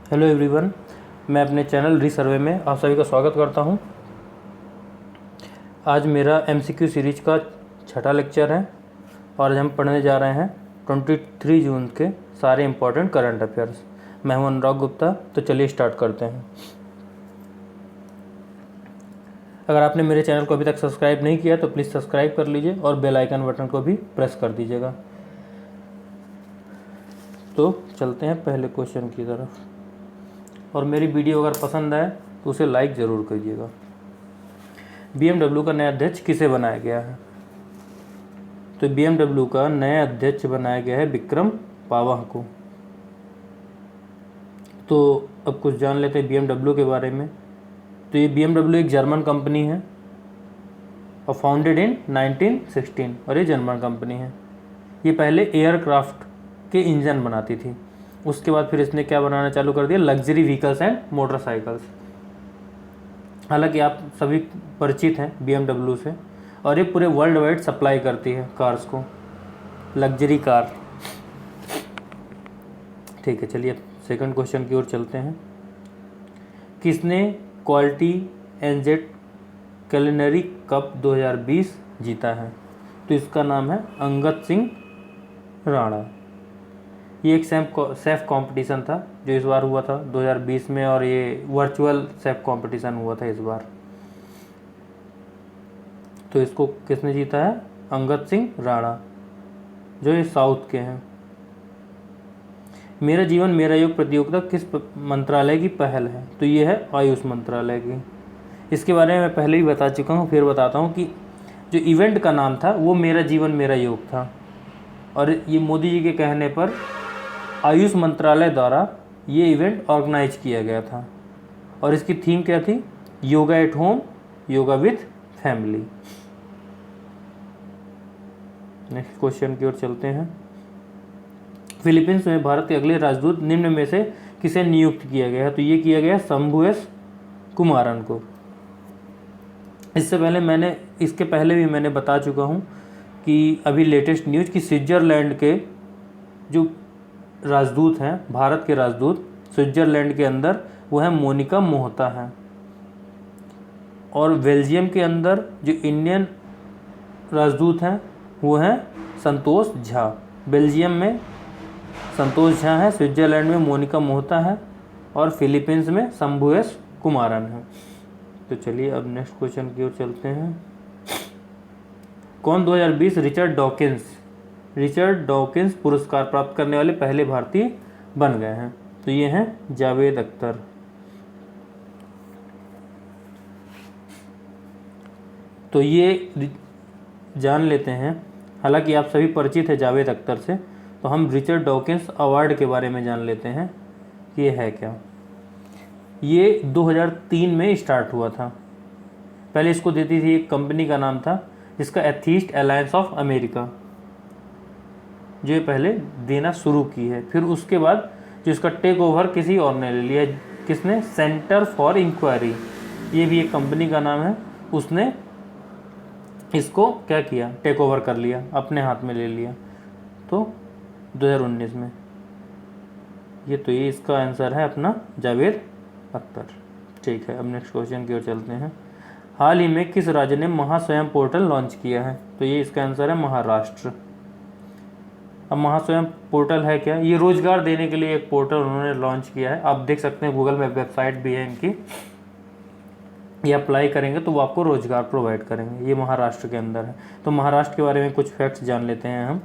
Hello everyone, मैं अपने channel रीसर्वे में आप सभी का स्वागत करता हूं। आज मेरा एमसीक्यू सीरीज का छठा लेक्चर है और आज हम पढ़ने जा रहे हैं 23 जून के सारे इम्पोर्टेंट करंट अफेयर्स। मैं हूं अनुराग गुप्ता। तो चलिए स्टार्ट करते हैं। अगर आपने मेरे चैनल को अभी तक सब्सक्राइब नहीं किया तो प्लीज़ सब्सक्राइब कर लीजिए और बेल आइकन बटन को भी प्रेस कर दीजिएगा। तो चलते हैं पहले क्वेश्चन की तरफ। और मेरी वीडियो अगर पसंद आए तो उसे लाइक ज़रूर कीजिएगा। BMW का नया अध्यक्ष किसे बनाया गया है? तो BMW का नया अध्यक्ष बनाया गया है विक्रम पावह को। तो अब कुछ जान लेते हैं BMW के बारे में। तो ये BMW एक जर्मन कंपनी है और फाउंडेड इन 1916 और ये जर्मन कंपनी है। ये पहले एयरक्राफ्ट के इंजन बनाती थी, उसके बाद फिर इसने क्या बनाना चालू कर दिया, लग्जरी व्हीकल्स एंड मोटरसाइकिल्स। हालांकि आप सभी परिचित हैं BMW से, और ये पूरे वर्ल्ड वाइड सप्लाई करती है कार्स को, लग्जरी कार। ठीक है, चलिए सेकंड क्वेश्चन की ओर चलते हैं। किसने क्वालिटी एनजेट culinary कप 2020 जीता है? तो इसका नाम है अंगद सिंह राणा। ये एक सेफ कंपटीशन था जो इस बार हुआ था 2020 में, और ये वर्चुअल सेफ कंपटीशन हुआ था इस बार। तो इसको किसने जीता है? अंगद सिंह राणा, जो ये साउथ के हैं। मेरा जीवन मेरा योग प्रतियोगिता किस मंत्रालय की पहल है? तो ये है आयुष मंत्रालय की। इसके बारे में मैं पहले ही बता चुका हूँ, फिर बताता हूँ कि जो इवेंट का नाम था वो मेरा जीवन मेरा योग था, और ये मोदी जी के कहने पर आयुष मंत्रालय द्वारा ये इवेंट ऑर्गेनाइज किया गया था। और इसकी थीम क्या थी? Yoga at home, yoga with family. Next question की ओर चलते हैं। फिलीपींस में भारत के अगले राजदूत निम्न में से किसे नियुक्त किया गया है? तो ये किया गया शंभू एस कुमारन को। इसके पहले भी मैंने बता चुका हूँ कि अभी लेटेस्ट न्यूज कि स्विट्जरलैंड के जो राजदूत हैं, भारत के राजदूत स्विट्जरलैंड के अंदर, वो है मोनिका मोहता है। और बेल्जियम के अंदर जो इंडियन राजदूत हैं वो हैं संतोष झा। बेल्जियम में संतोष झा है, स्विट्जरलैंड में मोनिका मोहता है, और फिलीपींस में शंभू एस कुमारन है। तो चलिए अब नेक्स्ट क्वेश्चन की ओर चलते हैं। कौन 2020 रिचर्ड डॉकिंस पुरस्कार प्राप्त करने वाले पहले भारतीय बन गए हैं? तो ये हैं जावेद अख्तर। तो ये जान लेते हैं। हालांकि आप सभी परिचित हैं जावेद अख्तर से, तो हम रिचर्ड डॉकिंस अवार्ड के बारे में जान लेते हैं कि ये है क्या। ये 2003 में स्टार्ट हुआ था। पहले इसको देती थी एक कंपनी का नाम था जिसका एथीस्ट अलायंस ऑफ अमेरिका, जो ये पहले देना शुरू की है। फिर उसके बाद जो इसका टेक ओवर किसी और ने ले लिया। किसने? सेंटर फॉर इंक्वायरी, ये भी एक कंपनी का नाम है, उसने इसको क्या किया, टेक ओवर कर लिया, अपने हाथ में ले लिया। तो 2019 में ये इसका आंसर है अपना जावेद अख्तर। ठीक है, अब नेक्स्ट क्वेश्चन की ओर चलते हैं। हाल ही में किस राज्य ने महास्वयं पोर्टल लॉन्च किया है? तो ये इसका आंसर है महाराष्ट्र। अब महास्वयं पोर्टल है क्या? ये रोजगार देने के लिए एक पोर्टल उन्होंने लॉन्च किया है। आप देख सकते हैं गूगल में वेबसाइट भी है इनकी। ये अप्लाई करेंगे तो वो आपको रोजगार प्रोवाइड करेंगे। ये महाराष्ट्र के अंदर है। तो महाराष्ट्र के बारे में कुछ फैक्ट्स जान लेते हैं हम।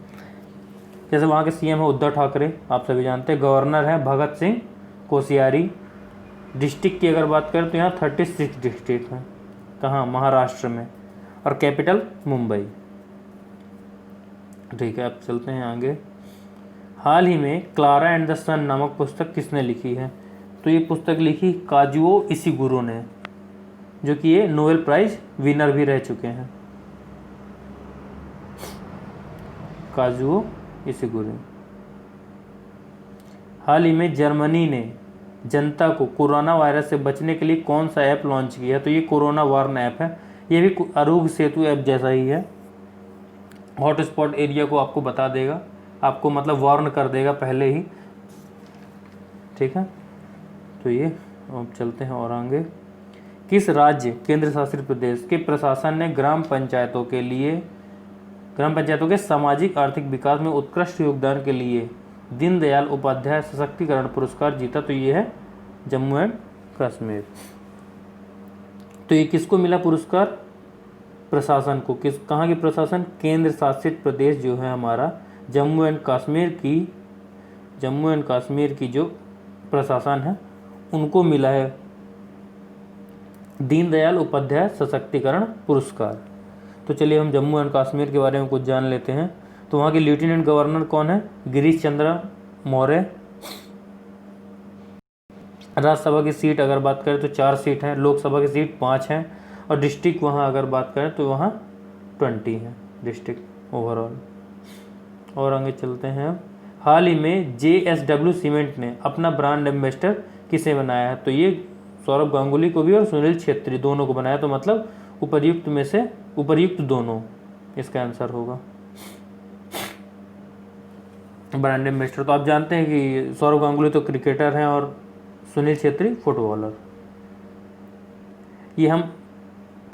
जैसे वहाँ के सीएम है उद्धव ठाकरे, आप सभी जानते हैं। गवर्नर है भगत सिंह कोश्यारी। डिस्ट्रिक्ट की अगर बात करें तो यहाँ 36 डिस्ट्रिक्ट हैं। कहाँ? महाराष्ट्र में। और कैपिटल मुंबई। ठीक है, अब चलते हैं आगे। हाल ही में क्लारा एंड द सन नामक पुस्तक किसने लिखी है? तो ये पुस्तक लिखी काजुओ इशिगुरो ने, जो कि ये नोबेल प्राइज विनर भी रह चुके हैं। Kazuo Ishiguro. हाल ही में जर्मनी ने जनता को कोरोना वायरस से बचने के लिए कौन सा ऐप लॉन्च किया? तो ये कोरोना वार्न ऐप है। ये भी आरोग्य सेतु ऐप जैसा ही है। हॉटस्पॉट एरिया को आपको बता देगा, आपको मतलब वार्न कर देगा पहले ही। ठीक है, तो ये अब चलते हैं और आगे। किस राज्य केंद्र शासित प्रदेश के प्रशासन ने ग्राम पंचायतों के सामाजिक आर्थिक विकास में उत्कृष्ट योगदान के लिए दीनदयाल उपाध्याय सशक्तिकरण पुरस्कार जीता? तो ये है जम्मू एंड कश्मीर। तो ये किसको मिला पुरस्कार? प्रशासन को। कहाँ की प्रशासन? केंद्र शासित प्रदेश जो है हमारा जम्मू एंड कश्मीर की जो प्रशासन है उनको मिला है दीनदयाल उपाध्याय सशक्तिकरण पुरस्कार। तो चलिए हम जम्मू एंड कश्मीर के बारे में कुछ जान लेते हैं। तो वहाँ के लेफ्टिनेंट गवर्नर कौन है? गिरीश चंद्र मौर्य। राज्यसभा की सीट अगर बात करें तो 4 सीट हैं, लोकसभा की सीट 5 हैं, और डिस्ट्रिक्ट वहाँ अगर बात करें तो वहाँ 20 है डिस्ट्रिक्ट ओवरऑल। और आगे चलते हैं। हाल ही में JSW सीमेंट ने अपना ब्रांड एम्बेसडर किसे बनाया है? तो ये सौरभ गांगुली को भी और सुनील छेत्री दोनों को बनाया। तो मतलब उपर्युक्त में से उपर्युक्त दोनों इसका आंसर होगा ब्रांड एम्बेसडर। तो आप जानते हैं कि सौरभ गांगुली तो क्रिकेटर हैं और सुनील छेत्री फुटबॉलर। ये हम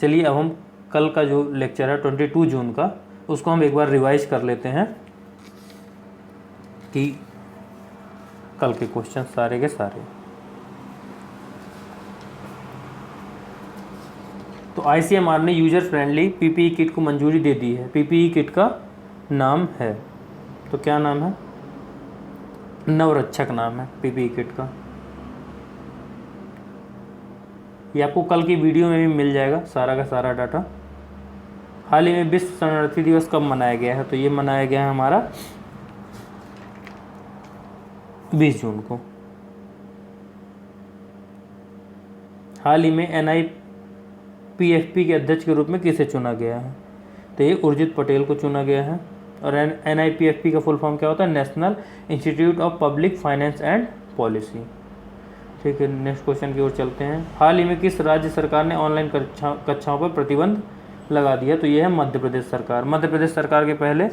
चलिए अब हम कल का जो लेक्चर है 22 जून का उसको हम एक बार रिवाइज कर लेते हैं कि कल के क्वेश्चन सारे के सारे। तो ICMR ने यूजर फ्रेंडली PPE किट को मंजूरी दे दी है। PPE किट का नाम है, तो क्या नाम है? नवरक्षक नाम है PPE किट का। ये आपको कल की वीडियो में भी मिल जाएगा सारा का सारा डाटा। हाल ही में विश्व शरणार्थी दिवस कब मनाया गया है? तो ये मनाया गया है हमारा 20 जून को। हाल ही में NIPFP के अध्यक्ष के रूप में किसे चुना गया है? तो ये उर्जित पटेल को चुना गया है। और NIPFP का फुल फॉर्म क्या होता है? National institute of public finance and policy. ठीक है, नेक्स्ट क्वेश्चन की ओर चलते हैं। हाल ही में किस राज्य सरकार ने ऑनलाइन कक्षाओं पर प्रतिबंध लगा दिया? तो यह है मध्य प्रदेश सरकार। मध्य प्रदेश सरकार के पहले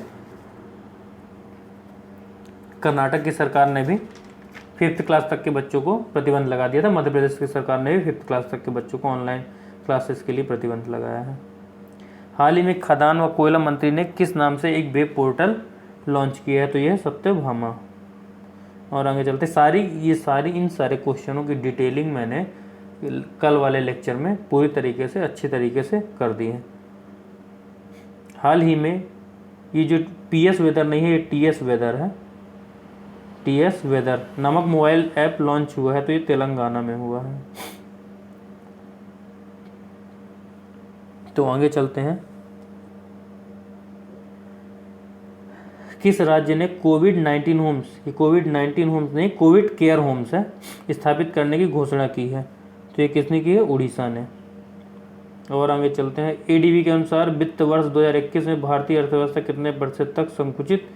कर्नाटक की सरकार ने भी 5th क्लास तक के बच्चों को प्रतिबंध लगा दिया था। मध्य प्रदेश की सरकार ने भी 5th क्लास तक के बच्चों को ऑनलाइन क्लासेस के लिए प्रतिबंध लगाया है। हाल ही में खदान व कोयला मंत्री ने किस नाम से एक वेब पोर्टल लॉन्च किया है? तो यह है सत्यभामा। और आगे चलते इन सारे क्वेश्चनों की डिटेलिंग मैंने कल वाले लेक्चर में पूरी तरीके से अच्छी तरीके से कर दी है। हाल ही में ये जो PS वेदर नहीं है, ये TS वेदर है। TS वेदर नामक मोबाइल ऐप लॉन्च हुआ है। तो ये तेलंगाना में हुआ है। तो आगे चलते हैं। किस राज्य ने कोविड-19 होम्स नहीं कोविड केयर होम्स है स्थापित करने की घोषणा की है? तो ये किसने की है? उड़ीसा ने। और आगे चलते हैं। ADB के अनुसार वित्त वर्ष 2021 में भारतीय अर्थव्यवस्था कितने % तक संकुचित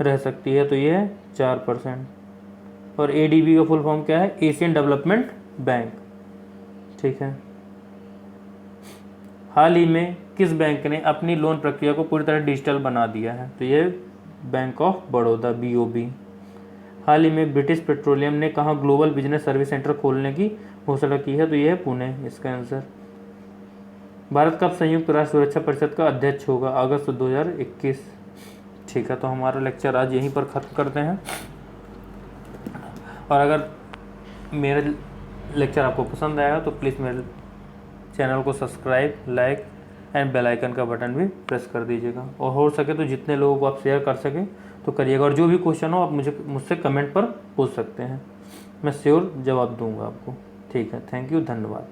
रह सकती है? तो ये है 4%। और ADB का फुल फॉर्म क्या है? Asian development bank. ठीक है। हाल ही में किस बैंक ने अपनी लोन प्रक्रिया को पूरी तरह डिजिटल बना दिया है? तो ये बैंक ऑफ बड़ौदा BOB। हाल ही में ब्रिटिश पेट्रोलियम ने कहाँ ग्लोबल बिजनेस सर्विस सेंटर खोलने की घोषणा की है? तो यह है पुणे इसका आंसर। भारत कब संयुक्त राष्ट्र सुरक्षा परिषद का अध्यक्ष होगा? अगस्त 2021। ठीक है, तो हमारा लेक्चर आज यहीं पर ख़त्म करते हैं। और अगर मेरा लेक्चर आपको पसंद आया तो प्लीज़ मेरे चैनल को subscribe, like and bell icon का बटन भी प्रेस कर दीजिएगा। और हो सके तो जितने लोगों को आप शेयर कर सकें तो करिएगा। और जो भी क्वेश्चन हो आप मुझसे कमेंट पर पूछ सकते हैं, मैं श्योर जवाब दूंगा आपको। ठीक है, थैंक यू, धन्यवाद।